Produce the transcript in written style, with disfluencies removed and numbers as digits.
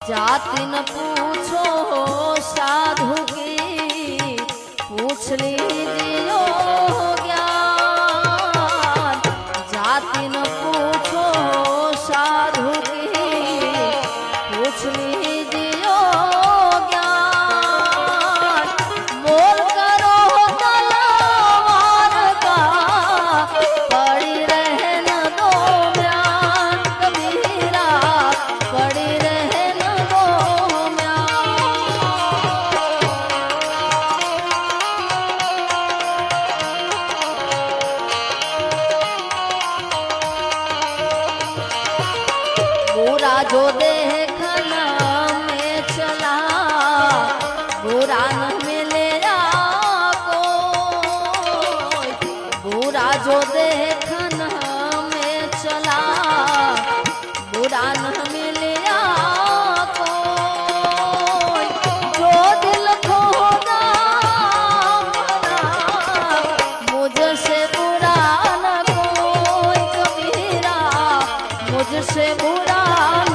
जाति न पूछो साधु की, पूछ लीजियो ज्ञान। जाति न पूछो साधु की, पूछ लीजियो ज्ञान। मोल करो तलवार का, पड़ी रहन दो म्यान। कबीरा पड़ी रहन दो म्यान। बुरा जो देखना में चला, बुरा न मिलेगा कोई। बुरा जो देखना में चला, बुरा न मिलेगा कोई। जो दिल खोदा मना, मुझसे बुरा न कोई। कबीरा मुझसे बुरा न